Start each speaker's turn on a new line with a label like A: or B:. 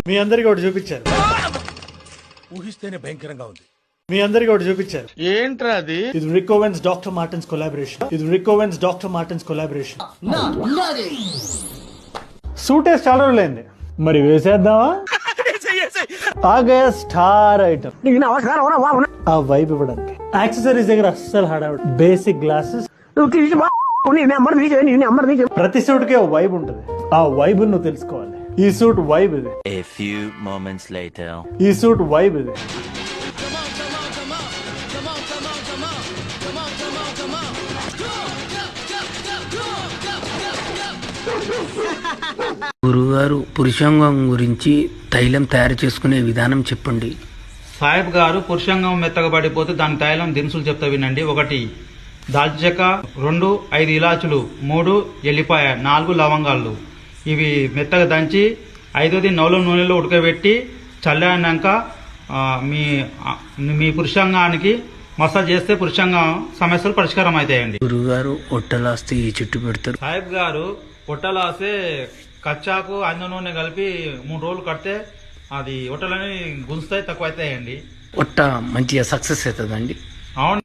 A: మీ అందరికి ఒకటి చూపించారు.
B: ఊహిస్తేనే భయంకరంగా ఉంది.
A: మీ అందరికి ఒకటి చూపించారు.
C: ఏంట్రా అది?
A: ఇది రిక్ ఓవెన్స్ డాక్టర్ మార్టన్స్ కొలాబరేషన్. సూట్ వేసి చాలా రోజులైంది, మరి వేసేద్దామా? ఆగే స్టార్ ఐటమ్ ఆ వైబ్ ఇవ్వడానికి. యాక్సెసరీస్ దగ్గర అస్సలు హడావుడు. బేసిక్ గ్లాసెస్, ప్రతి సూట్ కి వైబ్ ఉంటుంది. ఆ వైబ్ నువ్వు తెలుసుకోవాలి. ఈ సూట్ వైబ్ ఇది.
D: A few moments later.
A: ఈ సూట్ వైబ్ ఇది.
E: గురుగారు, పురుషాంగం గురించి తైలం తయారు చేసుకునే విధానం చెప్పండి.
F: సాహెబ్ గారు, పురుషాంగం మెత్తగా పడిపోతే దాని తైలం దినుసులు చెప్తా వినండి. 1 దాల్చిన చెక్క, 2 5 ఇలాచులు, 3 ఎల్లిపాయ, 4 లవంగాలు. ఇవి మెత్తగా దంచి 5ది నూనెలో ఉడకబెట్టి చల్లారినాక మీ పురుషాంగానికి మసాజ్ చేస్తే పురుషాంగం సమస్యలు పరిష్కారం అవుతాయండి.
E: గురుగారు, ఒట్టలాస్తే ఈ చెట్టు పెడతారు.
F: సాహెబ్ గారు, పొట్టలాస్తే కచ్చాకు అన్న నూనె కలిపి 3 రోజులు కడితే అది ఒట్టలని గుంజుతాయి, తక్కువ అవుతాయండి.
E: ఒట్ట మంచిగా సక్సెస్ అవుతుందండి.
F: అవును.